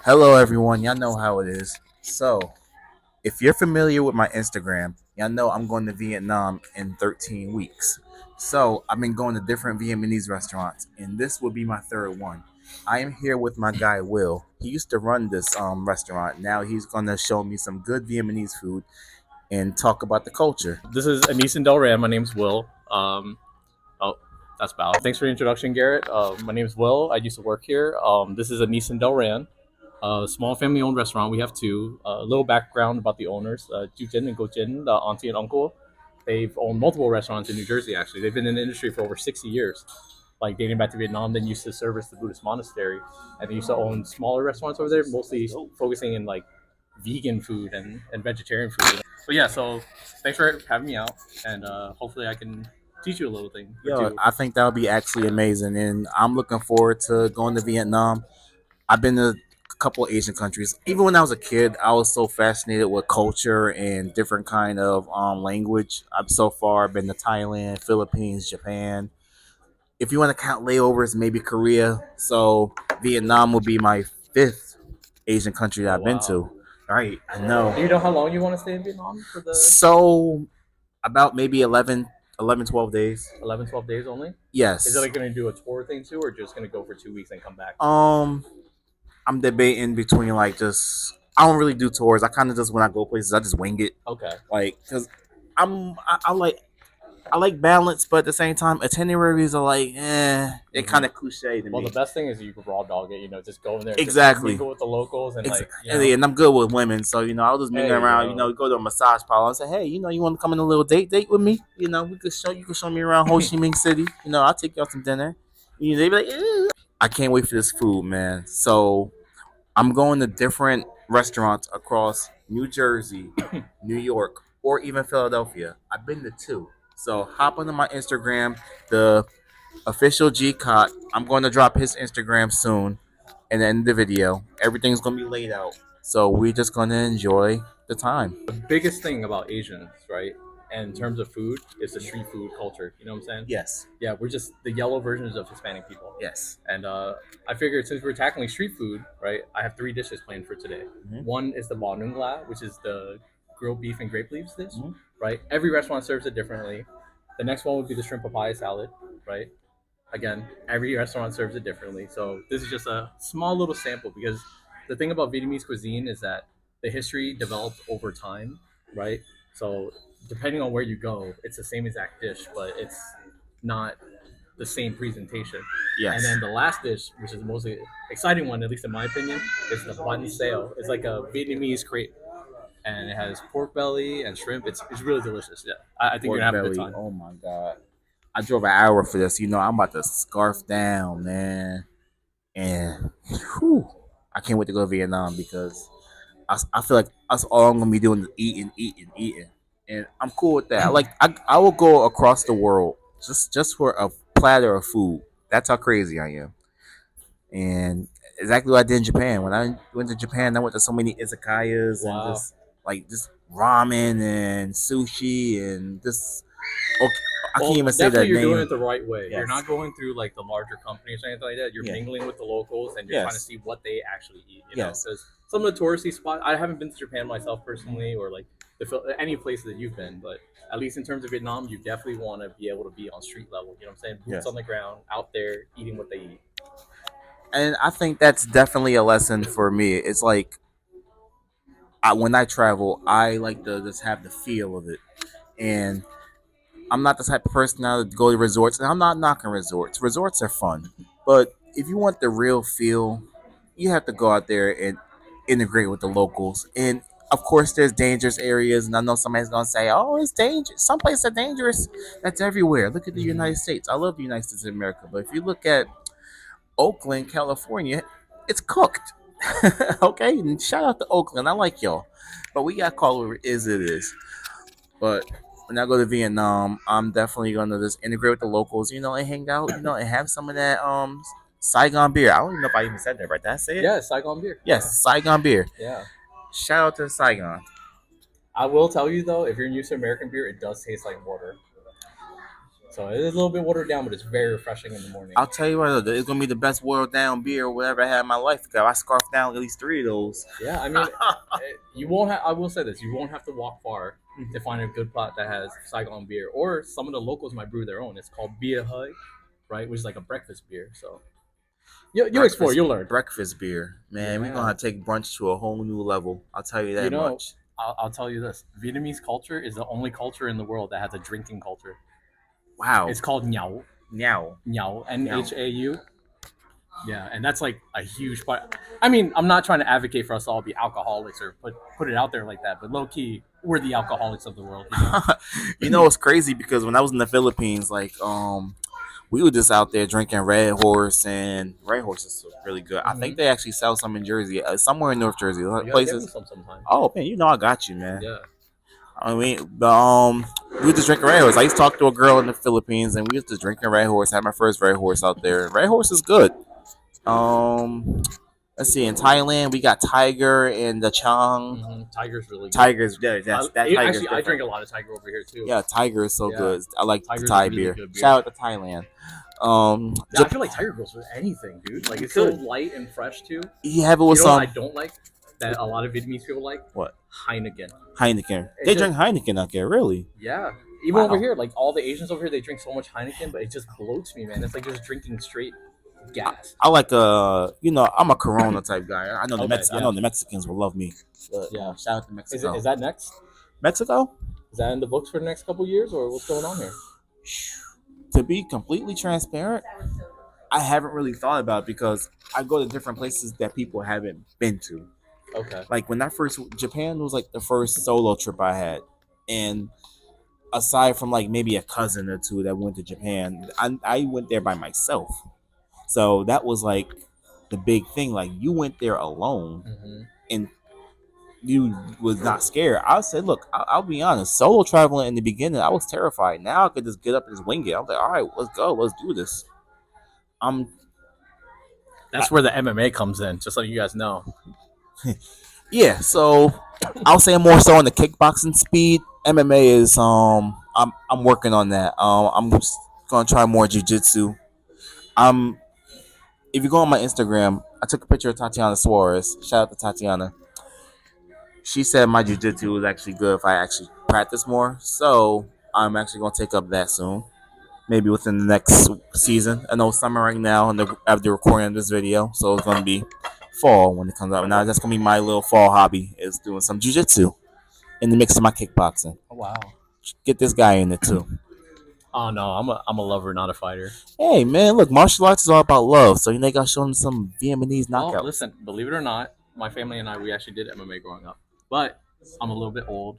Hello, everyone. Y'all know how it is. So, if you're familiar with my Instagram, y'all know I'm going to Vietnam in 13 weeks. So, I've been going to different Vietnamese restaurants, and this will be my third one. I am here with my guy Will. He used to run this restaurant. Now he's going to show me some good Vietnamese food and talk about the culture. This is Anise and Delran. My name's Will. Oh, that's Bao. Thanks for the introduction, Garrett. My name's Will. I used to work here. This is Anise and Delran, a small family-owned restaurant. We have two. A little background about the owners: Jin and Jin, the auntie and uncle. They've owned multiple restaurants in New Jersey. Actually, they've been in the industry for over 60 years, like dating back to Vietnam. Then used to service the Buddhist monastery, and they used to own smaller restaurants over there, mostly focusing in like vegan food and vegetarian food. But yeah, so thanks for having me out, and hopefully I can teach you a little thing or Yo, two. I think that would be actually amazing, and I'm looking forward to going to Vietnam. I've been to a couple of Asian countries. Even when I was a kid, I was so fascinated with culture and different kind of language. I've so far been to Thailand, Philippines, Japan. If you want to count layovers, maybe Korea. So Vietnam will be my fifth Asian country that Oh I've been wow! to. Right, I Do know. you know how long you want to stay in Vietnam for the So about maybe 12 days. 11, 12 days only? Is it Yes. like going to do a tour thing too, or just going to go for 2 weeks and come back? Um, I'm debating between like just I don't really do tours. I kind of just when I go places, I just wing it. Okay. Like because I like balance, but at the same time, itineraries are like they're Hmm. kind of cliche to Well, the me. best thing is you can raw dog it. Just go in there, just Exactly. mingle with the locals, and And I'm good with women, so I'll just mingle hey around. yo, Go to a massage parlor and say, hey, you want to come on a little date with me? We could show you can show me around Ho Chi Minh City. I'll take you out some dinner. They be like, I can't wait for this food, man. So I'm going to different restaurants across New Jersey, New York, or even Philadelphia. I've been to two. So hop onto my Instagram, the official G Cot. I'm going to drop his Instagram soon, and then the video. Everything's going to be laid out. So we're just going to enjoy the time. the biggest thing about Asians, right? And in terms of food, is the street food culture. You know what I'm saying? Yes. Yeah, we're just the yellow versions of Hispanic people. Yes. And I figured since we're tackling street food, right, I have three dishes planned for today. Mhm. One is the bò nung la, which is the grilled beef and grape leaves dish, Mhm. right? Every restaurant serves it differently. The next one would be the shrimp papaya salad, right? Again, every restaurant serves it differently. So this is just a small little sample because the thing about Vietnamese cuisine is that the history developed over time, right? So depending on where you go, it's the same exact dish, but it's not the same presentation. And Yes. then the last dish, which is the most exciting one, at least in my opinion, is the bánh xèo. It's like a Vietnamese crepe, and it has pork belly and shrimp. It's really delicious. Yeah, I think you're Pork gonna have a good belly. time. Oh my god. I drove an hour for this. I'm about to scarf down, man. And whew, I can't wait to go to Vietnam because I feel like us all gonna be doing is eating, eating, eating, and I'm cool with that. I will go across the world just for a platter of food. That's how crazy I am. And exactly what I did in Japan. When I went to Japan, I went to so many izakayas and Wow. just ramen and sushi and just okay, I can't Well, even say definitely that you're doing name. it the right way. You're Yes. not going through like the larger companies or anything like that. You're Yeah. mingling with the locals and you're trying to Yes. see what they actually eat. Yes. Because some of the touristy spots, I haven't been to Japan myself personally, or like any place that you've been, but at least in terms of Vietnam, you definitely want to be able to be on street level. You know what I'm saying? Boots Yes. on the ground, out there eating what they eat. And I think that's definitely a lesson for me. It's like when I travel, I like to just have the feel of it. And I'm not the type of person now to go to resorts. And I'm not knocking resorts. Resorts are fun. But if you want the real feel, you have to go out there and integrate with the locals. And of course, there's dangerous areas. And I know somebody's going to say, oh, it's dangerous. Some places are dangerous. That's everywhere. Look at the Mm-hmm. United States. I love the United States of America. But if you look at Oakland, California, it's cooked. Okay, and shout out to Oakland. I like y'all, but we got to call it is it is. But when I go to Vietnam, I'm definitely gonna just integrate with the locals, and hang out, and have some of that Saigon beer. I don't even know if I even said that right. Did I say it? Yeah, Saigon beer. Yes, Saigon beer. Yeah. Shout out to Saigon. I will tell you though, if you're used to American beer, it does taste like water. So it is a little bit watered down, but it's very refreshing in the morning. I'll tell you what, it's gonna be the best boiled down beer or whatever I had in my life. Cause I scarfed down at least 3 of those. Yeah, I mean, you won't. I will say this: you won't have to walk far to find a good plot that has Saigon beer. Or some of the locals might brew their own. It's called Bia Hoi, right? Which is like a breakfast beer. So you explore, you'll learn. Breakfast beer, man. We're gonna take brunch to a whole new level. I'll tell you that much. I'll tell you this: Vietnamese culture is the only culture in the world that has a drinking culture. Wow. It's called Nhau. Nhau. Nhau. Nhau. Yeah, and that's like a huge part. I mean, I'm not trying to advocate for us all to be alcoholics or put it out there like that, but low key, we're the alcoholics of the world. You know, it's crazy because when I was in the Philippines, like we were just out there drinking Red Horse, and Red Horse is really good. I think they actually sell some in Jersey, somewhere in North Jersey, places. Oh man, you know I got you, man. Yeah. I mean, we were just drinking Red Horse. I used to talk to a girl in the Philippines, and we used to drinking Red Horse. Had my first Red Horse out there. Red Horse is good. Let's see. In Thailand, we got Tiger and the Chang. Mm-hmm. Tiger's really good. Tiger's, yeah, that Tiger's actually, I drink a lot of Tiger over here too. Yeah, Tiger is so good. I like Tiger's the Thai really beer. Beer. Shout out to Thailand. Yeah, I feel like Tiger goes with anything, dude. Like it's so light and fresh too. You have it with some. I don't like that a lot of Vietnamese people like. What? Heineken. They drink Heineken out there, really? Yeah. Even over here, like all the Asians over here, they drink so much Heineken, but it just bloats me, man. It's like just drinking straight gas. I like I'm a Corona type guy. I know I know the Mexicans will love me. But, yeah. Shout out to Mexico. Is that next? Mexico? Is that in the books for the next couple of years, or what's going on here? To be completely transparent, I haven't really thought about it because I go to different places that people haven't been to. Okay. Like when Japan was like the first solo trip I had, and aside from like maybe a cousin or two that went to Japan, I went there by myself. So that was like the big thing. Like you went there alone, and you was not scared. I said, look, I'll be honest. Solo traveling in the beginning, I was terrified. Now I could just get up and just wing it. I was like, all right, let's go, let's do this. That's where the MMA comes in. Just so you guys know. Yeah, so I'll say more so on the kickboxing speed. MMA is I'm working on that. I'm just gonna try more jiu-jitsu. If you go on my Instagram, I took a picture of Tatiana Suarez. Shout out to Tatiana. She said my jiu-jitsu was actually good if I actually practice more. So I'm actually gonna take up that soon. Maybe within the next season. I know summer right now, and after recording of this video, so it's gonna be fall when it comes out. Now that's gonna be my little fall hobby is doing some jiu-jitsu in the mix of my kickboxing. Oh, wow. Get this guy in it too. Oh no, I'm a lover, not a fighter. Hey man, look, martial arts is all about love. So you got shown some Vietnamese knockouts. Well, listen, believe it or not, my family and we actually did MMA growing up, but I'm a little bit old.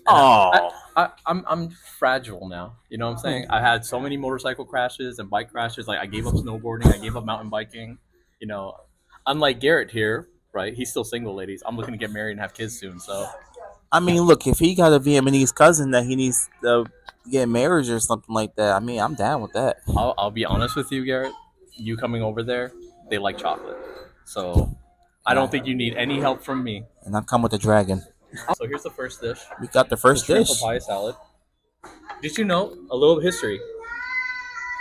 I'm fragile now. You know what I'm saying? I had so many motorcycle crashes and bike crashes. Like I gave up snowboarding, I gave up mountain biking. You know, unlike Garrett here, right? He's still single, ladies. I'm looking to get married and have kids soon. So, I mean, look, if he got a Vietnamese cousin that he needs to get married or something like that, I mean, I'm down with that. I'll be honest with you, Garrett. You coming over there, they like chocolate. So I don't think you need any help from me. And I come with the dragon. So here's the first dish. We got the first dish. Papaya salad. Did you know a little history?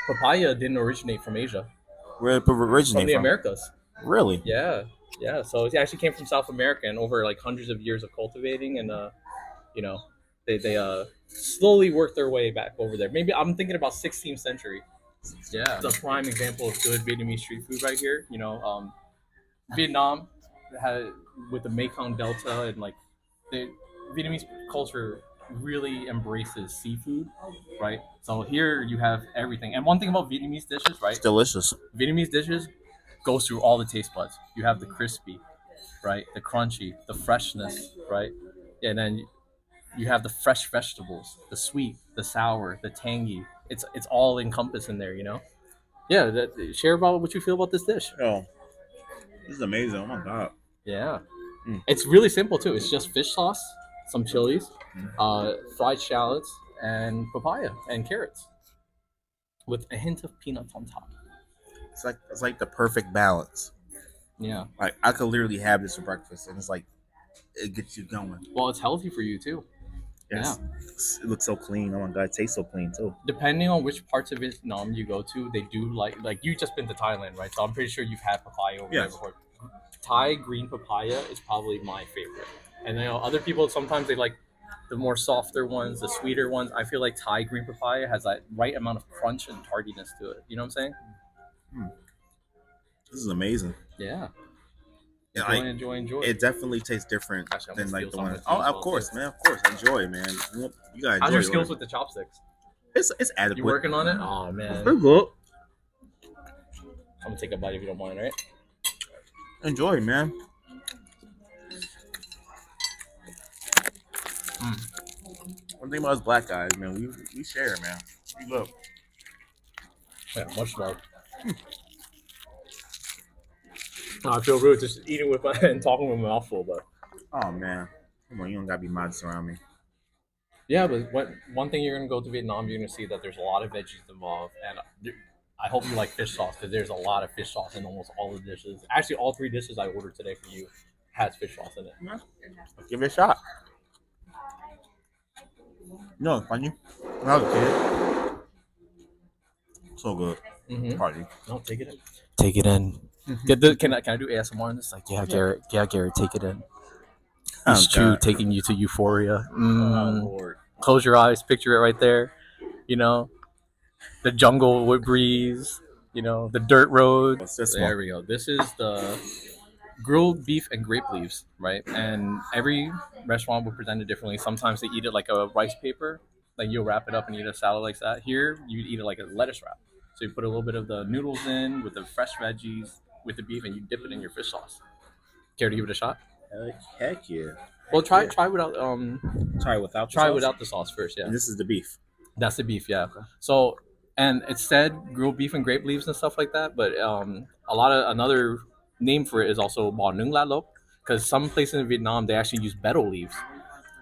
Papaya didn't originate from Asia. Where did it originate from? The Americas. Really? Yeah. So it actually came from South America, and over like hundreds of years of cultivating, and they slowly worked their way back over there. Maybe I'm thinking about 16th century. Yeah, it's a prime example of good Vietnamese street food right here. Vietnam had with the Mekong Delta, and like the Vietnamese culture really embraces seafood, right? So here you have everything. And one thing about Vietnamese dishes, right? It's delicious. Vietnamese dishes goes through all the taste buds. You have the crispy, right? The crunchy, the freshness, right? Yeah, and then you have the fresh vegetables, the sweet, the sour, the tangy. It's all encompassed in there, Yeah, share about what you feel about this dish. Oh, this is amazing. Oh my god. Yeah. It's really simple too. It's just fish sauce, some chilies, fried shallots, and papaya and carrots, with a hint of peanuts on top. It's like the perfect balance. Yeah. Like I could literally have this for breakfast, and it's like it gets you going. Well, it's healthy for you too. Yes. It looks so clean. Oh my god, it tastes so clean too. Depending on which parts of Vietnam you go to, they do like you just been to Thailand, right? So I'm pretty sure you've had papaya over there Yes. before. Thai green papaya is probably my favorite. And other people sometimes they like the more softer ones, the sweeter ones. I feel like Thai green papaya has that right amount of crunch and tardiness to it. You know what I'm saying? This is amazing. Yeah. Yeah, Enjoy. It definitely tastes different Actually, I'm than gonna like the steal some one. of this Oh, as of well, course, too. man. Of course, enjoy, man. You gotta How's enjoy your it. skills with the chopsticks? It's adequate. You working on it? Oh man. Pretty good. I'm gonna take a bite if you don't mind, right? Enjoy, man. One thing about us black guys, man, we share, man. We love. Yeah, much love. I feel rude just eating with my and talking with my mouth full, but Oh man, come on, you don't gotta be modest around me. yeah, but one thing you're gonna go to Vietnam, you're gonna see that there's a lot of veggies involved, and I hope you like fish sauce because there's a lot of fish sauce in almost all the dishes. Actually, all 3 dishes I ordered today for you has fish sauce in it. Yeah. Give it a shot. No, funny. When I was a kid, so good. Mm-hmm. Party. No, take it in. Take it in. Can I do ASMR? And it's like, yeah, Garrett. Yeah, Garrett, take it in. It's true, taking you to euphoria. Lord. Close your eyes, picture it right there. You know, the jungle with breeze. You know, the dirt road. What's this There one? we go. This is the grilled beef and grape leaves, right? And every restaurant will present it differently. Sometimes they eat it like a rice paper, like you'll wrap it up and eat a salad like that. Here, you eat it like a lettuce wrap. So you put a little bit of the noodles in with the fresh veggies, with the beef, and you dip it in your fish sauce. Care to give it a shot? Heck yeah. Well, try Yeah. try without Try sauce? without the sauce first. Yeah, And this is the beef. that's the beef. Yeah. So and it said grilled beef and grape leaves and stuff like that, but a lot of another name for it is also bò nướng lá lốt because some places in Vietnam they actually use betel leaves.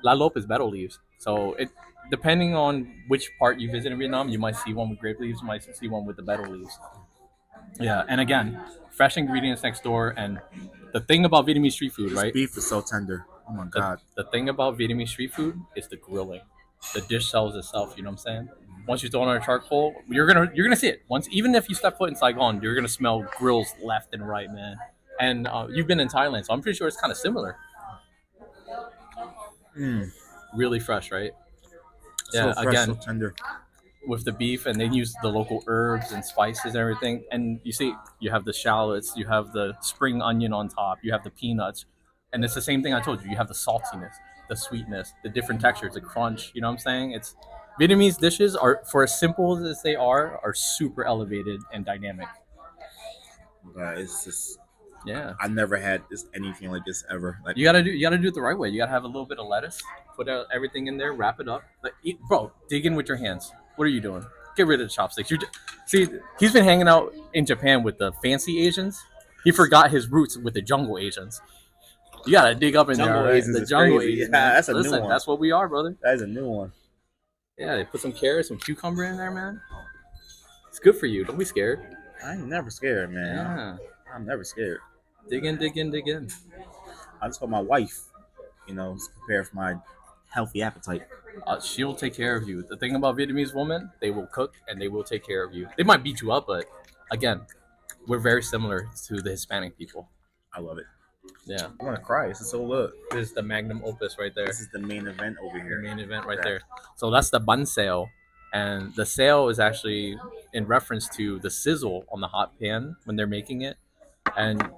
Lá lốt is betel leaves. So it depending on which part you visit in Vietnam, you might see one with grape leaves, you might see one with the betel leaves. Yeah, and again, fresh ingredients next door. And the thing about Vietnamese street food, This right? beef is so tender. Oh my god. The thing about Vietnamese street food is the grilling. The dish sells itself. You know what I'm saying? Once you throw it on a charcoal, you're gonna see it. Once, even if you step foot in Saigon, you're gonna smell grills left and right, man. And you've been in Thailand, so I'm pretty sure it's kind of similar. Really fresh, right? Yeah. So fresh, Again, so tender. with the beef, and they use the local herbs and spices and everything. And you see, you have the shallots, you have the spring onion on top, you have the peanuts, and it's the same thing I told you. You have the saltiness, the sweetness, the different textures, the crunch. You know what I'm saying? It's Vietnamese dishes are, for as simple as they are super elevated and dynamic. It's just Yeah. I never had anything like this ever. Like You gotta do it the right way. You gotta have a little bit of lettuce, put everything in there, wrap it up. Like, bro, dig in with your hands. What are you doing? Get rid of the chopsticks. See, he's been hanging out in Japan with the fancy Asians. He forgot his roots with the jungle Asians. You gotta dig up in Jungle there. Right? Asians The is jungle crazy. Asians. Yeah, Man. that's a new Listen, one. that's what we are, brother. that is a new one. Yeah, they put some carrots, some cucumber in there, man. It's good for you. Don't be scared. I ain't never scared, man. Yeah. I'm never scared. Dig in, dig in, dig in. I just told my wife, prepare for my healthy appetite. She'll take care of you. The thing about Vietnamese women, they will cook and they will take care of you. They might beat you up, but again, we're very similar to the Hispanic people. I love it. Yeah. I want to cry. This is so good. This is the magnum opus right there. This is the main event over The here. main event right there. So that's the bun sale. And the sale is actually in reference to the sizzle on the hot pan when they're making it. And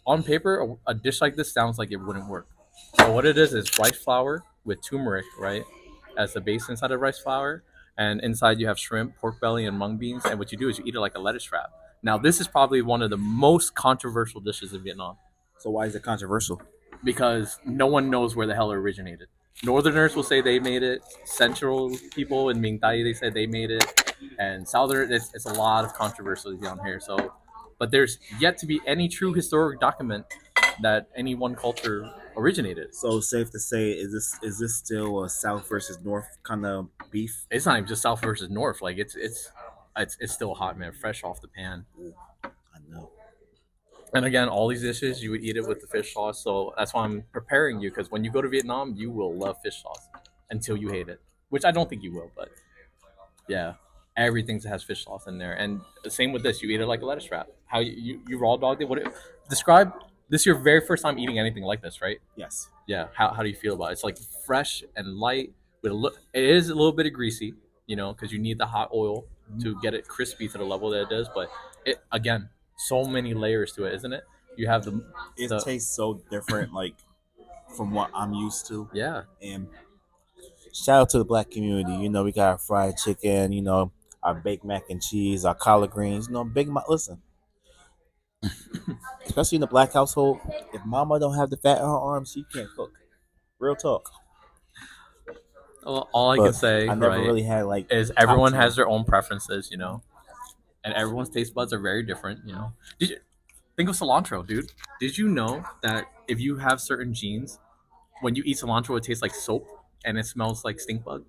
on paper, a dish like this sounds like it wouldn't work. So what it is rice flour with turmeric, right, as the base inside of rice flour, and inside you have shrimp, pork belly, and mung beans. And what you do is you eat it like a lettuce wrap. Now, this is probably one of the most controversial dishes in Vietnam So why is it controversial? because no one knows where the hell it originated. Northerners will say they made it. Central people in Minh Thai, they said they made it. And Southern, it's a lot of controversy down here. So, but there's yet to be any true historic document that any one culture originated. So safe to say, is this still a South versus North kind of beef? It's not even just South versus North. Like it's still hot, man, fresh off the pan. I know. And again, all these dishes you would eat it with the fish sauce. So that's why I'm preparing you because when you go to Vietnam, you will love fish sauce. until you hate it, which I don't think you will, but yeah, everything has fish sauce in there. And the same with this, you eat it like a lettuce wrap. How you raw dogged it? Describe this? Your very first time eating anything like this, right? Yes. Yeah. How do you feel about it? It's like fresh and light with it is a little bit of greasy, because you need the hot oil to get it crispy to the level that it does. But it again, so many layers to it, isn't it? You have It tastes so different, like from what I'm used to. yeah. And shout out to the black community. We got our fried chicken. Our baked mac and cheese, our collard greens. Big. Listen, especially in the black household, if mama don't have the fat in her arms, she can't cook. Real talk. Well, all I can But say, I never right, really had like is top everyone tier. has their own preferences, and everyone's taste buds are very different. Did you think of cilantro, dude? Did you know that if you have certain genes, when you eat cilantro, it tastes like soap and it smells like stink bug?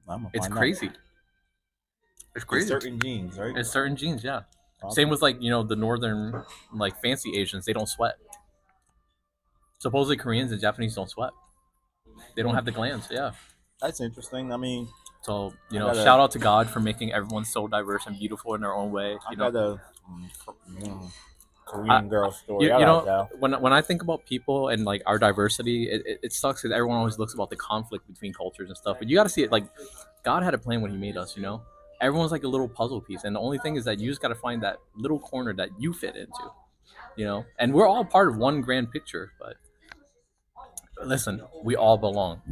I'm gonna It's find crazy. out. It's It's crazy. certain genes, right? It's certain genes, yeah. Okay. Same with like the northern like fancy Asians, they don't sweat. Supposedly Koreans and Japanese don't sweat. They don't have the glands, yeah. That's interesting. I mean, So gotta- shout out to God for making everyone so diverse and beautiful in their own way. I got a Korean I- girl story. When I think about people and like our diversity, it sucks because everyone always looks about the conflict between cultures and stuff. But you got to see it like God had a plan when He made us. Everyone's like a little puzzle piece, and the only thing is that you just got to find that little corner that you fit into. And we're all part of one grand picture. But listen, we all belong.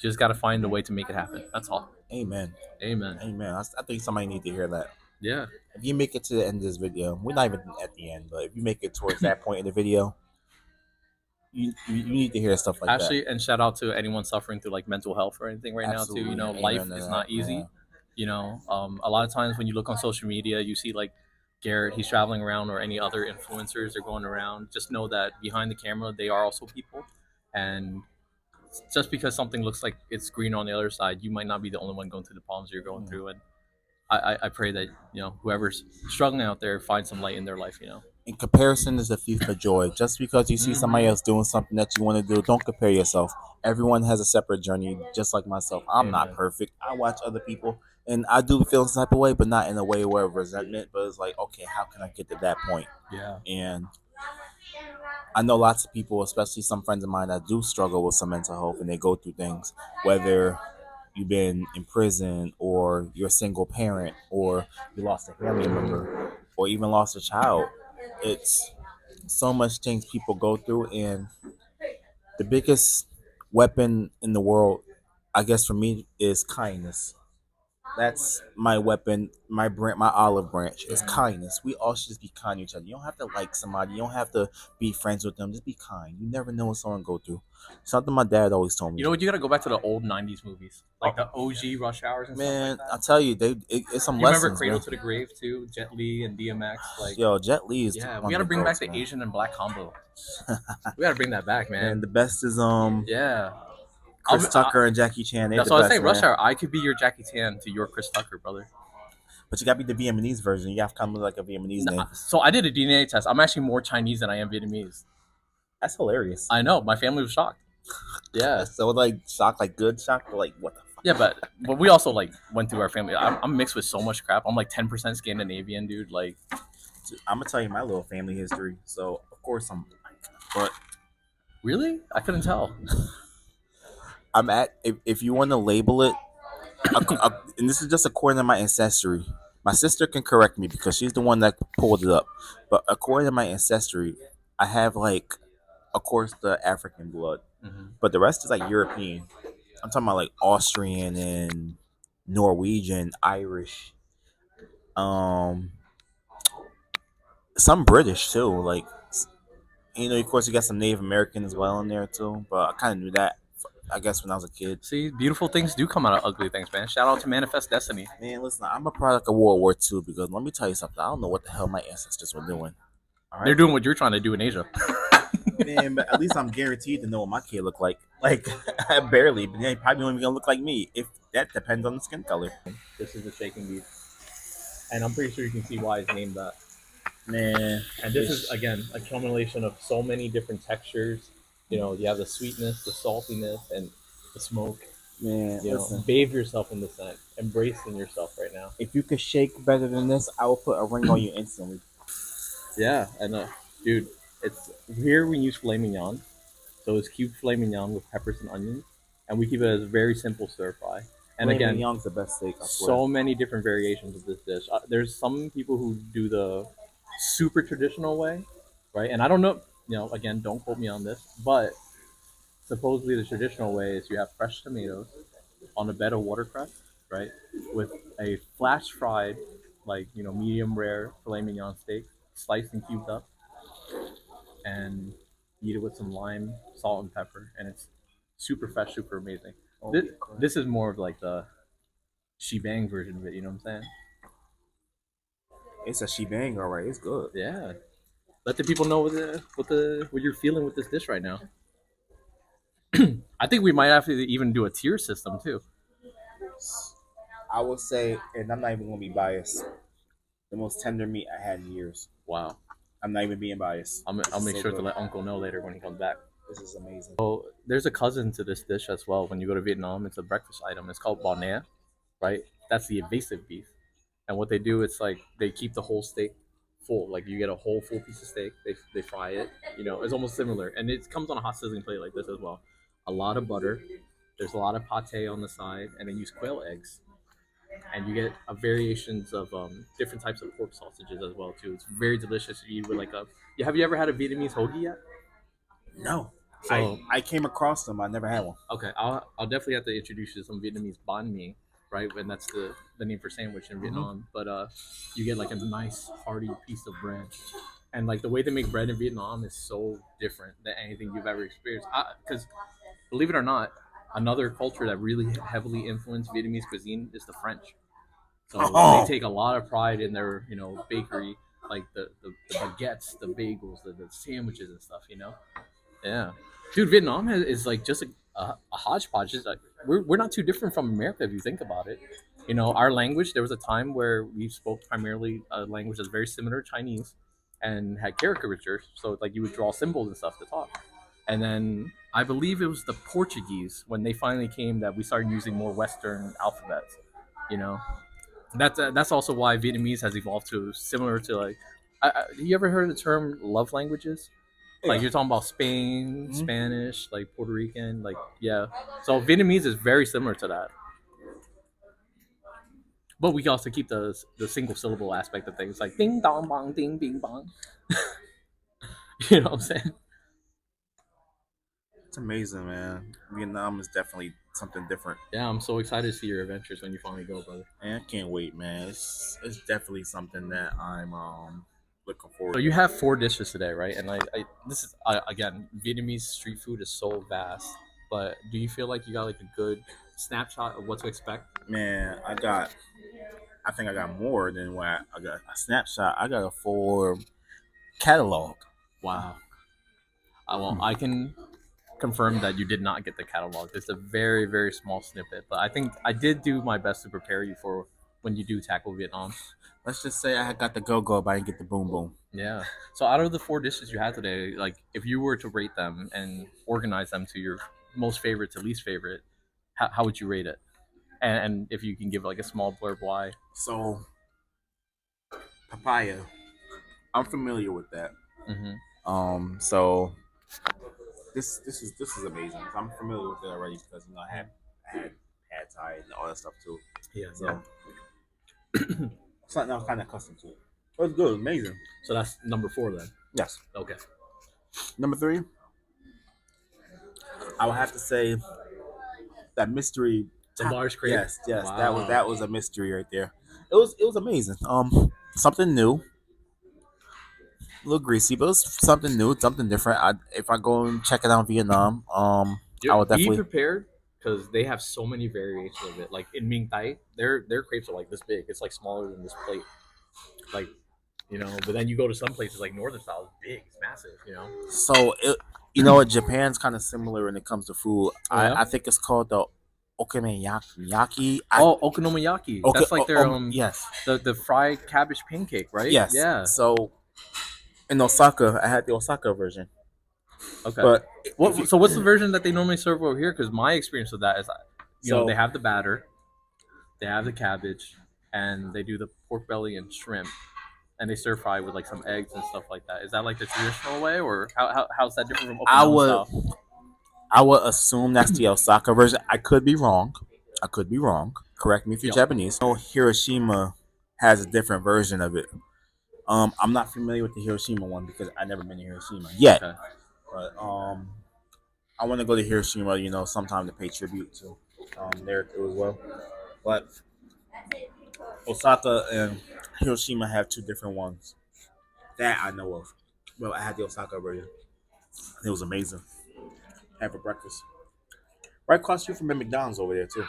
Just got to find a way to make it happen. That's all. Amen. Amen. Amen. I think somebody need to hear that. Yeah. If you make it to the end of this video, we're not even at the end, but if you make it towards that point in the video, you need to hear stuff like Actually, that. and shout out to anyone suffering through like mental health or anything right Absolutely. now too. Amen Life to is that, not easy. yeah. A lot of times when you look on social media, you see like Garrett, he's traveling around, or any other influencers are going around. Just know that behind the camera, they are also people, and just because something looks like it's green on the other side, you might not be the only one going through the problems you're going through. And I pray that whoever's struggling out there finds some light in their life. And comparison is the thief of joy. Just because you see somebody else doing something that you want to do, don't compare yourself. Everyone has a separate journey, just like myself. I'm not perfect. I watch other people, and I do feel some type of way, but not in a way where resentment. But it's like, okay, how can I get to that point? Yeah. And I know lots of people, especially some friends of mine, that do struggle with some mental health, and they go through things, whether you've been in prison, or you're a single parent, or you lost a family member, or even lost a child. It's so much things people go through, and the biggest weapon in the world, I guess for me, is kindness. That's my weapon, my olive branch is kindness. We all should just be kind to each other. You don't have to like somebody, you don't have to be friends with them. Just be kind. You never know what someone go through. Something my dad always told me. You know what? You gotta go back to the old '90s movies, like the OG Rush Hours and Man, stuff like that. I tell you, it's some You remember lessons. Cradle Man. to the Grave too? Jet Li and DMX, like Yo, Jet Li is yeah. one We of gotta bring back goats, the man. Asian and black combo. We gotta bring that back, man. And the best is Yeah. Chris Tucker and Jackie Chan. They That's the what I best, say. Rush man. Hour. I could be your Jackie Chan to your Chris Tucker, brother. But you gotta be the Vietnamese version. You have to come with like a Vietnamese name. So I did a DNA test. I'm actually more Chinese than I am Vietnamese. That's hilarious. I know. My family was shocked. Yeah. So like shock, like good shock, but like what the fuck? Yeah, but we also like went through our family. I'm mixed with so much crap. I'm like 10% Scandinavian, dude. Like, I'm gonna tell you my little family history. So of course I'm, but really, I couldn't tell. I'm at. If you want to label it, and this is just according to my ancestry. My sister can correct me because she's the one that pulled it up. But according to my ancestry, I have like, of course, the African blood, but the rest is like European. I'm talking about like Austrian and Norwegian, Irish, some British too. Like, of course, you got some Native American as well in there too. But I kind of knew that, I guess, when I was a kid. See, beautiful things do come out of ugly things, man. Shout out to Manifest Destiny. Man, listen, I'm a product of World War II because let me tell you something. I don't know what the hell my ancestors were doing. All right? They're doing what you're trying to do in Asia. Man, but at least I'm guaranteed to know what my kid look like. Like, barely, but they probably don't even gonna look like me. If that depends on the skin color. This is the shaking beef, and I'm pretty sure you can see why it's named that. Man, and this is again a combination of so many different textures. You have the sweetness, the saltiness, and the smoke. Man, You know, listen. bathe yourself in the scent. Embrace in yourself right now. If you could shake better than this, I will put a ring on you instantly. Yeah, and dude, it's here we use filet mignon. So it's cubed filet mignon with peppers and onions, and we keep it as a very simple stir fry. And Filet again, mignon's the best steak, I swear. so many different variations of this dish. There's some people who do the super traditional way, right? And I don't know, again, don't quote me on this, but supposedly the traditional way is you have fresh tomatoes on a bed of watercress, right, with a flash fried, like medium rare filet mignon steak, sliced and cubed up, and eat it with some lime, salt, and pepper, and it's super fresh, super amazing. This is more of like the shebang version of it. You know what I'm saying? It's a shebang, all right. It's good. Yeah. Let the people know what you're feeling with this dish right now. I think we might have to even do a tier system too. I will say, and I'm not even gonna be biased, the most tender meat I had in years. Wow. I'm not even being biased. I'll make sure to let Uncle know later when he comes back. This is amazing. So there's a cousin to this dish as well. When you go to Vietnam, it's a breakfast item. It's called bò nè, right? That's the invasive beef. And what they do, it's like they keep the whole steak full. Like you get a whole full piece of steak. They fry it. It's almost similar, and it comes on a hot sizzling plate like this as well. A lot of butter. There's a lot of pate on the side, and they use quail eggs. And you get variations of different types of pork sausages as well too. It's very delicious. You eat with like a. Have you ever had a Vietnamese hoagie yet? No. So I came across them. I never had one. Okay, I'll definitely have to introduce you to some Vietnamese banh mi, right? And that's the name for sandwich in Vietnam. But you get like a nice hearty piece of bread, and like the way they make bread in Vietnam is so different than anything you've ever experienced. Because believe it or not, another culture that really heavily influenced Vietnamese cuisine is the French. So they take a lot of pride in their bakery, like the baguettes, the bagels, the sandwiches and stuff. Yeah. Dude, Vietnam is like just a hodgepodge. It's like, we're not too different from America if you think about it. Our language, there was a time where we spoke primarily a language that's very similar to Chinese and had caricatures. So like you would draw symbols and stuff to talk. And then I believe it was the Portuguese when they finally came that we started using more Western alphabets. That's also why Vietnamese has evolved to similar to like. You ever heard of the term love languages? Like you're talking about Spain, Spanish, like Puerto Rican, like yeah. So Vietnamese is very similar to that, but we can also keep the single syllable aspect of things, like ding dong bong, ding bing bong. You know what I'm saying? It's amazing, man. Vietnam is definitely something different. Yeah, I'm so excited to see your adventures when you finally go, brother. And I can't wait, man. It's definitely something that I'm looking forward. So you have 4 dishes today, right? And this is again, Vietnamese street food is so vast. But do you feel like you got like a good snapshot of what to expect? Man, I think I got more than what I got. A snapshot. I got a full catalog. Wow. I can confirm that you did not get the catalog. It's a very, very small snippet. But I think I did do my best to prepare you for when you do tackle Vietnam. Let's just say I got the go-go, but I didn't get the boom-boom. Yeah. So out of the 4 dishes you had today, like if you were to rate them and organize them to your most favorite to least favorite, how would you rate it? And if you can give like a small blurb why. So, papaya. I'm familiar with that. Mm-hmm. So this is amazing. I'm familiar with it already because I had pad thai and all that stuff too. Yeah. So it's something I'm kind of accustomed to. But it's good, amazing. So that's number 4 then. Yes. Okay. Number 3, I would have to say that mystery. The large crepe. Yes. Wow. That was a mystery right there. It was amazing. Something new. A little greasy, but it was something new, something different. If I go and check it out in Vietnam, I will definitely be prepared because they have so many variations of it. Like in Minh Thai, their crepes are like this big. It's like smaller than this plate. Like, but then you go to some places like Northern style, it's big, it's massive. So what? Japan's kind of similar when it comes to food. Oh, yeah? I think it's called the okonomiyaki. Okonomiyaki. That's like their yes, the fried cabbage pancake, right? Yes. Yeah. So in Osaka, I had the Osaka version. Okay. But So what's the version that they normally serve over here? Because my experience with that is, they have the batter, they have the cabbage, and they do the pork belly and shrimp, and they stir fry with like some eggs and stuff like that. Is that like the traditional way, or how's that different from I Okinawan would style? I would assume that's the Osaka version. I could be wrong. I could be wrong. Correct me if you're Yep. Japanese. No, Hiroshima has a different version of it. I'm not familiar with the Hiroshima one because I never been to Hiroshima yet. Okay. But I want to go to Hiroshima. Sometime to pay tribute to there too as well. But Osaka and Hiroshima have two different ones that I know of. Well, I had the Osaka version. It was amazing. Had for breakfast. Right across the street from the McDonald's over there too.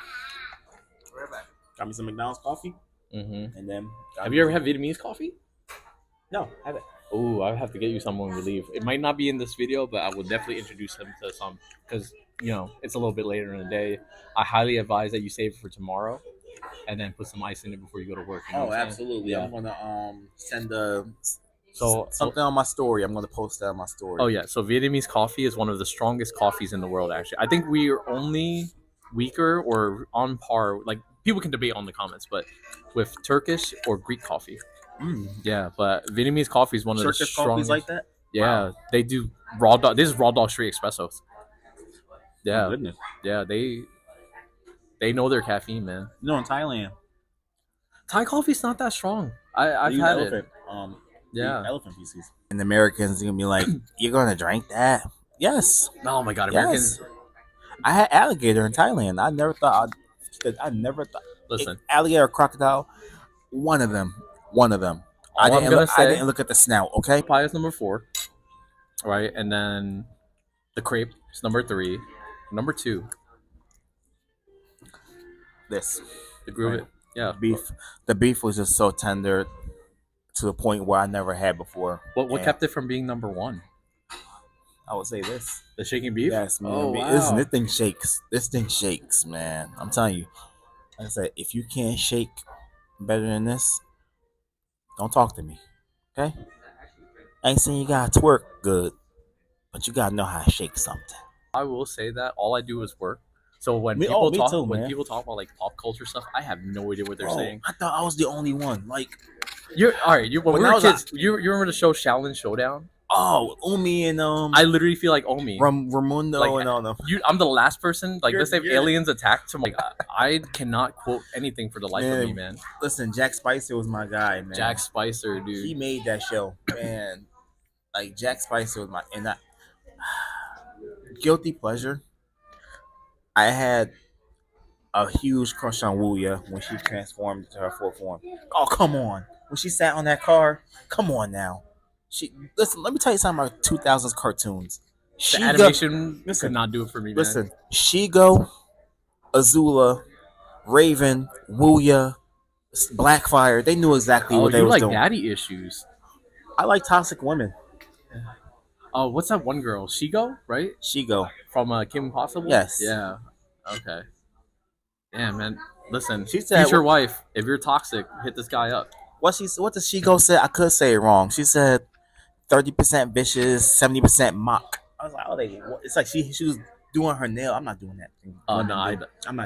Got me some McDonald's coffee, Mm-hmm. and then Have you ever had Vietnamese coffee? No, have it. Oh, I have to get you some when we leave. It might not be in this video, but I will definitely introduce him to some because it's a little bit later in the day. I highly advise that you save it for tomorrow, and then put some ice in it before you go to work. You know Oh, what I'm saying? absolutely. Yeah. I'm gonna send So something on my story. I'm gonna post that on my story. Oh yeah, so Vietnamese coffee is one of the strongest coffees in the world. Actually, I think we are only weaker or on par. Like people can debate on the comments, but with Turkish or Greek coffee. Yeah, but Vietnamese coffee is one of the Turkish strongest. coffees like that. Yeah, they do raw dog. This is raw dog straight espressos. Yeah, Oh, goodness. yeah, they know their caffeine, man. In Thailand, Thai coffee's not that strong. I've they use had elephant, it. they use Yeah. elephant feces. And the Americans are gonna be like, "You're gonna drink that?" Yes. Oh my god, Yes. Americans. I had alligator in Thailand. I never thought. I never thought. Listen, Alligator or crocodile. One of them. One of them. all I'm gonna I say. didn't look at the snout. Okay. Pie is number 4, right? And then the crepe is number 3. Number 2, This the groove. Right. Yeah. beef. The beef was just so tender to the point where I never had before. What And kept it from being number 1? I would say this. The shaking beef. Yes, man. Oh wow. Listen, this thing shakes. This thing shakes, man. I'm telling you. Like I said, if you can't shake better than this, don't talk to me. Okay? I ain't saying you gotta twerk good, but you gotta know how to shake something. I will say that all I do is work. So when Me people talk, too, when man. people talk about like pop culture stuff, I have no idea what they're Bro, saying. I thought I was the only one. Like, You're all right. When When we I were was kids, you remember the show Shaolin Showdown? Umi and I literally feel like Omi. Ramundo Like, and all them. I'm the last person. Like, You're- let's say if you're- aliens attack tomorrow, I cannot quote anything for the life of me, man. Listen, Jack Spicer was my guy, man. Jack Spicer, dude. He made that show, man. Like Jack Spicer was guilty pleasure. I had a huge crush on Wuya when she transformed into her full form. Oh, come on. When she sat on that car, come on now. Listen, let me tell you something about 2000s cartoons. The animation could not do it for me, man. Listen, Shigo, Azula, Raven, Wuya, Blackfire, they knew exactly what they was like doing. daddy issues. I like toxic women. Oh, what's that one girl? Shigo, right? Shigo. From Kim Possible? Yes. Yeah. Okay. Damn, man. Listen, She said, future wife, if you're toxic, hit this guy up. What does Shigo say? I could say it wrong. She said 30% vicious, 70% mock. I was like, it's like she was doing her nail. I'm not doing that thing. No, I'm not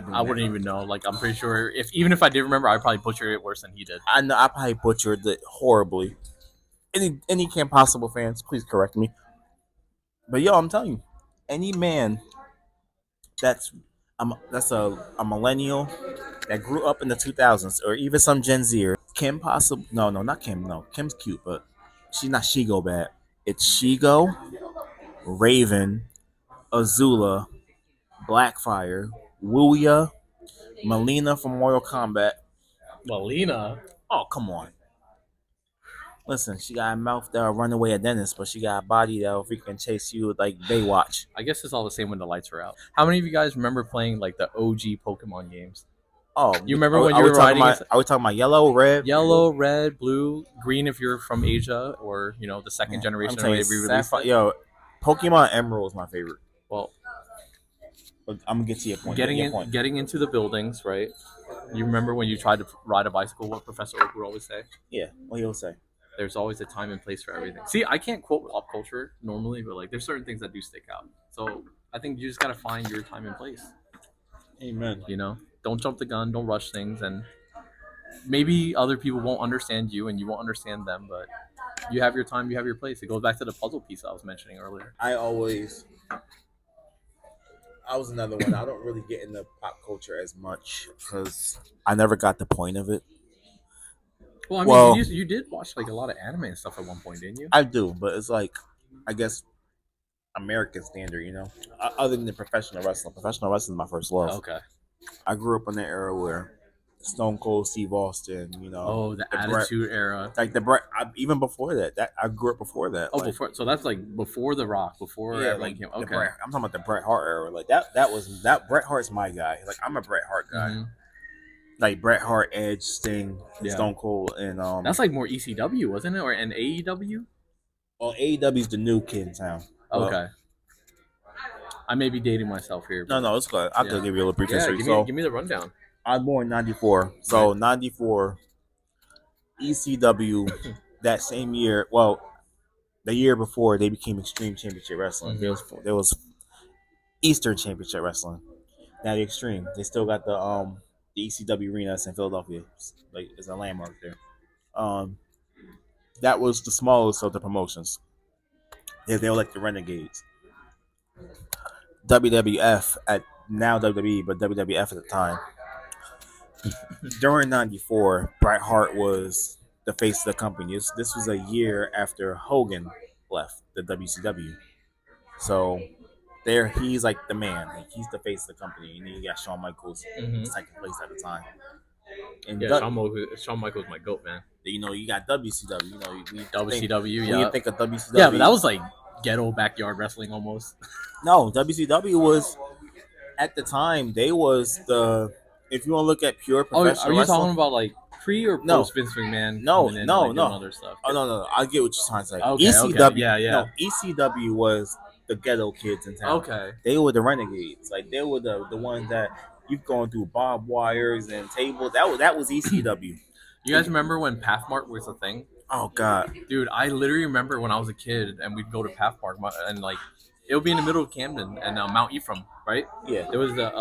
doing I that. wouldn't even know. Like, I'm pretty sure even if I did remember, I'd probably butcher it worse than he did. I know I probably butchered it horribly. Any Kim Possible fans, please correct me. But yo, I'm telling you, any man that's a millennial that grew up in the 2000s, or even some Gen Zer, Kim Possible. No, not Kim. No, Kim's cute, but she's not Shigo bad. It's Shigo, Raven, Azula, Blackfire, Wuya, Melina from Mortal Kombat. Melina? Oh, come on. Listen, she got a mouth that'll run away at dentist, but she got a body that'll freaking chase you like Baywatch. I guess it's all the same when the lights are out. How many of you guys remember playing like the OG Pokemon games? Oh, You remember when are you we were talking riding? about? Are we talking about yellow, red, Yellow, red, blue, green if you're from Asia, or the second generation I'm or they telling you, re-released it. yo, Pokemon Emerald is my favorite. Well, But I'm gonna get to your point. getting into the buildings, right? You remember when you tried to ride a bicycle? What Professor Oak would always say? Yeah, what he'll say. there's always a time and place for everything. See, I can't quote pop culture normally, but like there's certain things that do stick out. So I think you just gotta find your time and place. Amen. You know, don't jump the gun, don't rush things, and maybe other people won't understand you and you won't understand them, but you have your time, you have your place. It goes back to the puzzle piece I was mentioning earlier. I was another one. I don't really get into pop culture as much because I never got the point of it. Well, I mean, Well, you did watch like a lot of anime and stuff at one point, didn't you? I do, but it's like, I guess American standard, Other than professional wrestling. Professional wrestling is my first love. Okay. I grew up in the era where Stone Cold Steve Austin, Oh, the Bret, Attitude Era. like the Bret. Even before that I grew up before that. Oh, like, before. So that's like before The Rock, before yeah, everyone like came. the Okay. Bret, I'm talking about the Bret Hart era. Like that Bret Hart's my guy. Like I'm a Bret Hart guy. Mhm. Like Bret Hart, Edge, Sting, Yeah. Stone Cold, and That's like more ECW, wasn't it, or an AEW? well, AEW's the new kid in town. Well, Okay. I may be dating myself here. no, But no, it's good. I could give you a little brief yeah, history. give me the rundown. I was born in '94. So Right. '94, ECW. That same year, well, the year before they became Extreme Championship Wrestling. Mhm. There was Eastern Championship Wrestling. Now the Extreme, they still got the ECW arena that's in Philadelphia. It's a landmark there. Um, that was the smallest of the promotions. They were like the Renegades. WWF at now WWE, but WWF at the time. During '94, Bret Hart was the face of the company. This was a year after Hogan left the WCW. So there, he's like the man. Like, he's the face of the company. And then you got Shawn Michaels second place at the time. And Yeah, Shawn Michaels my goat, man. you got WCW. WCW, when yeah. you think of WCW, Yeah, but that was like ghetto backyard wrestling almost. no, WCW was at the time they was the if you want to look at pure Oh, professional are you wrestling, talking about like pre or No. post Vince McMahon No, coming in no, and like, no. doing other stuff? Oh no, I get what you're trying to say. Okay, ECW, yeah, yeah. No, ECW was the ghetto kids in town. Okay. They were the renegades. Like they were the ones that you going through barbed wires and tables. That was ECW. You guys remember when Pathmark was a thing? Oh God, Dude, I literally remember when I was a kid and we'd go to Pathmark and like it would be in the middle of Camden and Mount Ephraim, right? yeah. There was the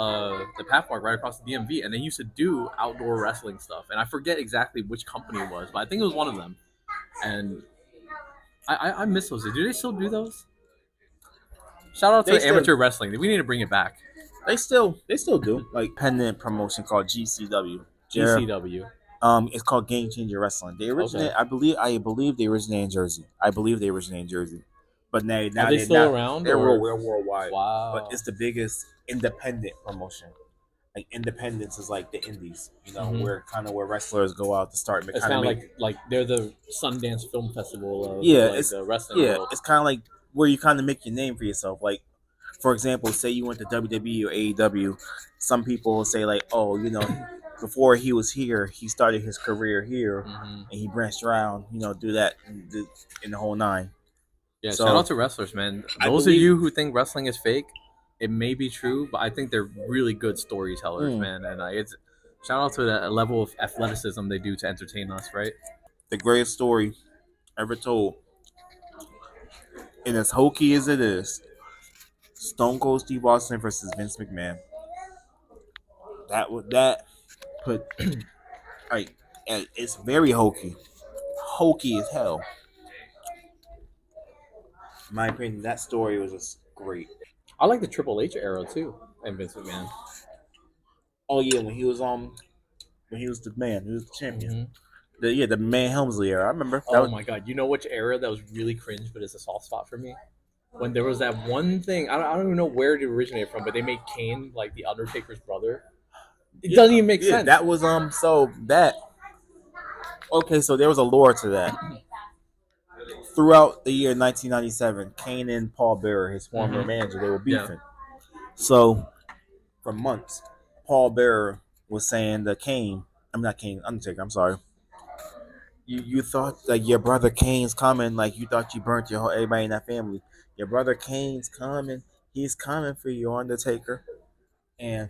Pathmark right across the DMV, and they used to do outdoor wrestling stuff. And I forget exactly which company it was, but I think it was one of them. And I miss those. Do they still do those? Shout out to amateur wrestling. We need to bring it back. They still do like independent promotion called GCW. GCW. It's called Game Changer Wrestling. They originate, Okay. I believe they originated in Jersey. But now Are they still around? They're or? worldwide. Wow. But it's the biggest independent promotion. Like independence is like the indies, where wrestlers go out to start. It's kind of like they're the Sundance Film Festival of it's the wrestling world. It's kind of like where you kind of make your name for yourself. Like, for example, say you went to WWE or AEW, some people will say like, oh, before he was here, he started his career here, and he branched around, do that in the whole nine. Yeah, shout out to wrestlers, man. Those of you who think wrestling is fake, it may be true, but I think they're really good storytellers, man. And it's shout out to the level of athleticism they do to entertain us, right? The greatest story ever told, and as hokey as it is, Stone Cold Steve Austin versus Vince McMahon. That put like it's very hokey as hell. In my opinion, that story was just great. I like the Triple H era too, and Vince McMahon. Oh yeah, when he was the man, he was the champion. The Man Helmsley era. I remember. My god, you know which era that was really cringe, but it's a soft spot for me? When there was that one thing, I don't even know where it originated from, but they made Kane like the Undertaker's brother. It doesn't even make sense. That was Okay, so there was a lore to that. Throughout the year 1997, Kane and Paul Bearer, his former manager, they were beefing. Yeah. So for months, Paul Bearer was saying that Undertaker, I'm sorry. You thought that your brother Kane's coming, like you thought you burnt everybody in that family. Your brother Kane's coming. He's coming for you, Undertaker. And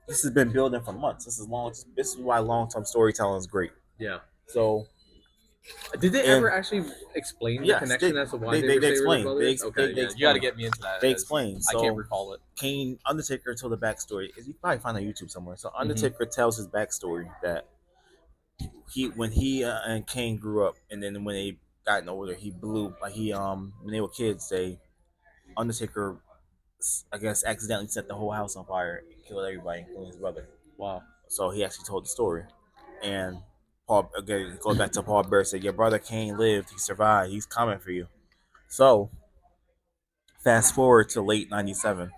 this has been building for months. This is why long-term storytelling is great. Yeah. So Did they And ever actually explain the yes, connection as to why they were they say they were explain. brothers? Okay, They yeah, you got to explain. get me into that. They As explain. I can't So recall it. Kane Undertaker told the backstory. You probably find on YouTube somewhere. So Mm-hmm. Undertaker tells his backstory that he and Kane grew up, and then when they got older, he blew like he when they were kids, they Undertaker I guess accidentally set the whole house on fire and killed everybody, including his brother. Wow. So he actually told the story, and Paul again goes back to Paul Bear said, "Your brother Kane lived. He survived. He's coming for you." So fast forward to late '97,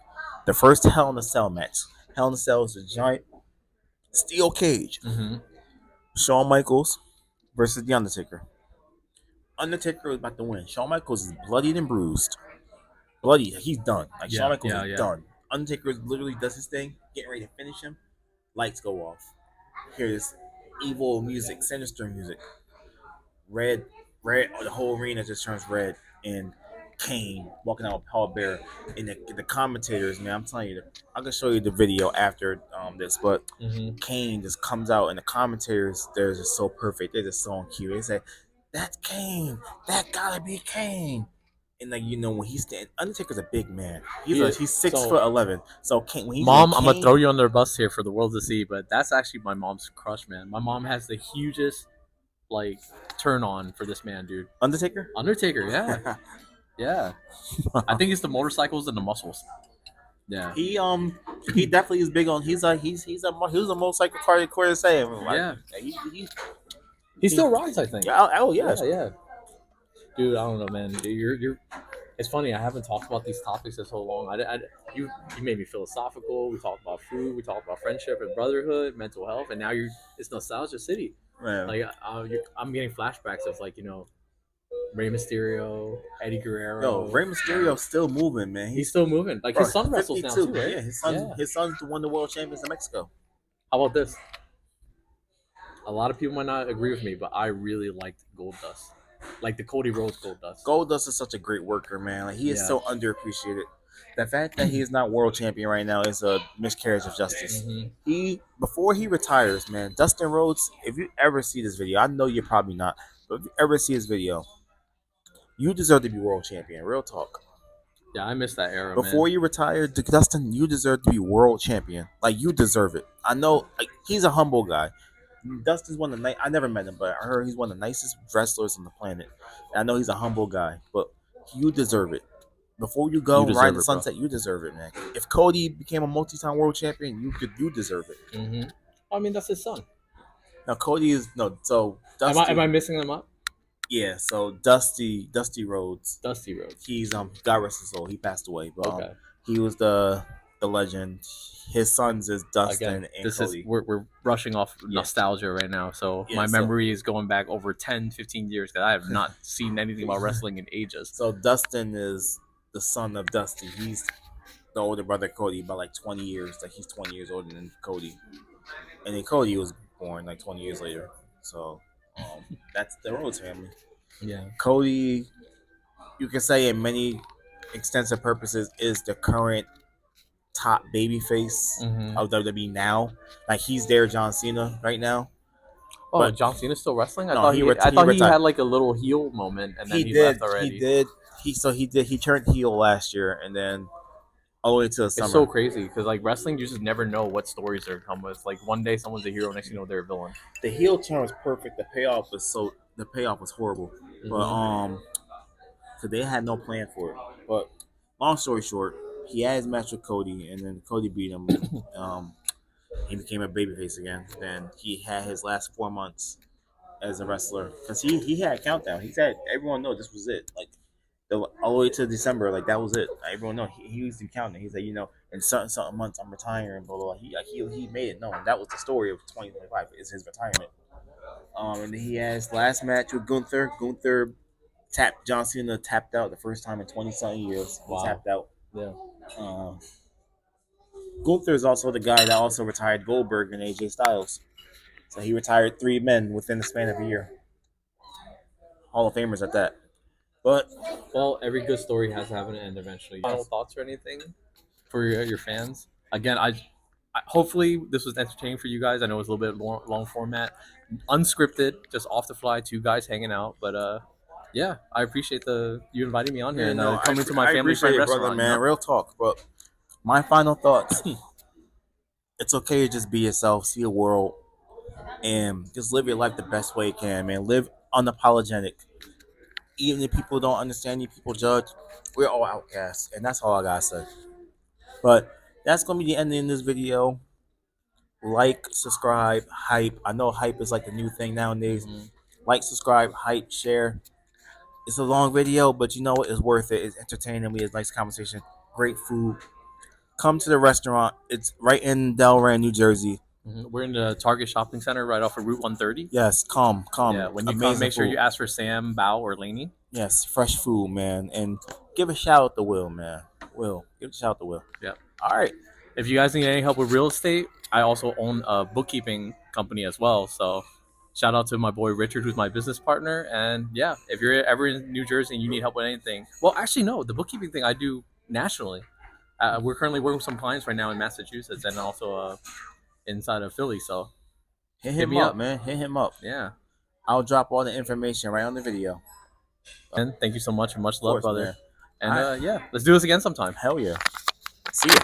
the first Hell in a Cell match. Hell in a Cell is a giant steel cage. Mm-hmm. Shawn Michaels versus The Undertaker. Undertaker was about to win. Shawn Michaels is bloodied and bruised. Bloody, he's done. Like Shawn Yeah, Michaels yeah, is yeah. done. Undertaker literally does his thing, getting ready to finish him. Lights go off. Here's evil music, sinister music. Red, red. The whole arena just turns red. And Kane walking out with Paul Bear, and the commentators, man, I'm telling you, I can show you the video after this, but Mm-hmm. Kane just comes out, and the commentators, they're just so perfect. They're just so on cue. They say, "That's Kane. That gotta be Kane." And like when he's standing, Undertaker's a big man. He's 6'11". So Kane, when he's Mom, when I'm gonna Kane, throw you under a bus here for the world to see, but that's actually my mom's crush, man. My mom has the hugest like turn on for this man, dude. Undertaker. Undertaker, yeah, yeah. I think it's the motorcycles and the muscles. Yeah, He definitely is big on. He's a motorcycle car saying. yeah. He, He still rides, I think. yeah. Oh yeah. Yeah, yeah. Dude, I don't know, man. You're. It's funny. I haven't talked about these topics in so long. You made me philosophical. We talked about food. We talked about friendship and brotherhood, mental health, and now it's nostalgia city. Man. Like I'm getting flashbacks of Rey Mysterio, Eddie Guerrero. Yo, Rey Mysterio's still moving, man. He's still moving. Like his son wrestles 52. now too, right? Yeah, his son's won the world champions in Mexico. How about this? A lot of people might not agree with me, but I really liked Goldust, like the Cody Rhodes Goldust. Goldust is such a great worker, man. Like he is so underappreciated. The fact that he is not world champion right now is a miscarriage of justice. Mm-hmm. Before he retires, man, Dustin Rhodes. If you ever see this video, I know you're probably not, but if you ever see this video, you deserve to be world champion. Real talk. Yeah, I miss that era, Before man. you retire, Dustin, you deserve to be world champion. Like you deserve it. I know, like he's a humble guy. Dustin's one of the I never met him, but I heard he's one of the nicest wrestlers on the planet. And I know he's a humble guy, but you deserve it. Before you go ride the sunset, you deserve it, man. If Cody became a multi-time world champion, you deserve it. Mm-hmm. I mean, that's his son. Now Cody is so Dusty. Am I missing them up? Yeah, so Dusty Rhodes. Dusty Rhodes. He's God rest his soul. He passed away, but Okay. He was the legend. His sons is Dustin and Cody. We're rushing off nostalgia right now, so my memory is going back over 10, 15 years because I have not seen anything about wrestling in ages. So Dustin is the son of Dusty. He's the older brother of Cody by like 20 years. Like he's 20 years older than Cody. And then Cody was born like 20 years later. So that's the Rhodes family. Yeah. Cody, you can say in many extensive purposes, is the current top babyface of WWE now. Like he's there, John Cena right now. Oh, but John Cena's still wrestling? I no, thought he retired. had like a little heel moment and then he left already. He did. He turned heel last year and then all the way to the summer. It's so crazy because like wrestling, you just never know what stories they're come with. Like one day someone's a hero, next thing you know they're a villain. The heel turn was perfect. The payoff was horrible. Mm-hmm. But so they had no plan for it. But long story short, he had his match with Cody, and then Cody beat him. He became a babyface again. Then he had his last 4 months as a wrestler because he had a countdown. He said everyone know this was it. Like all the way to December, like that was it. Everyone know he used to counting. He said, in certain months I'm retiring. Blah blah. He made it known. That was the story of 2025 is his retirement. And then he has last match with Gunther. Gunther John Cena tapped out the first time in 20-something years. He tapped out. Yeah. Gunther is also the guy that also retired Goldberg and AJ Styles. So he retired 3 men within the span of a year. Hall of Famers at that. But every good story has to have an end eventually. Final thoughts or anything for your fans? Again, hopefully this was entertaining for you guys. I know it was a little bit long format, unscripted, just off the fly, two guys hanging out. But yeah, I appreciate you inviting me on here and coming to my I family appreciate friend it, brother, restaurant. man. You know? Real talk, bro. My final thoughts: it's okay to just be yourself, see the world, and just live your life the best way you can, man. Live unapologetic. Even if people don't understand you, people judge. We're all outcasts, and that's all I gotta say. But that's gonna be the ending of this video. Like, subscribe, hype. I know hype is like the new thing nowadays. Mm-hmm. Like, subscribe, hype, share. It's a long video, but you know what? It's worth it. It's entertaining. We had a nice conversation. Great food. Come to the restaurant. It's right in Delran, New Jersey. Mm-hmm. We're in the Target shopping center right off of Route 130. Yes, come. Yeah, when you Amazing come, make sure food. you ask for Sam, Bao, or Laney. Yes, fresh food, man. And give a shout out to Will, man. Will, give a shout out to Will. Yeah. All right. If you guys need any help with real estate, I also own a bookkeeping company as well. So shout out to my boy Richard, who's my business partner. And yeah, if you're ever in New Jersey and you need help with anything, well, actually, no, the bookkeeping thing I do nationally. We're currently working with some clients right now in Massachusetts and also inside of Philly. So hit him up, man. Hit him up. Yeah. I'll drop all the information right on the video. And thank you so much and much love, brother. Man. And yeah, let's do this again sometime. Hell yeah. See ya.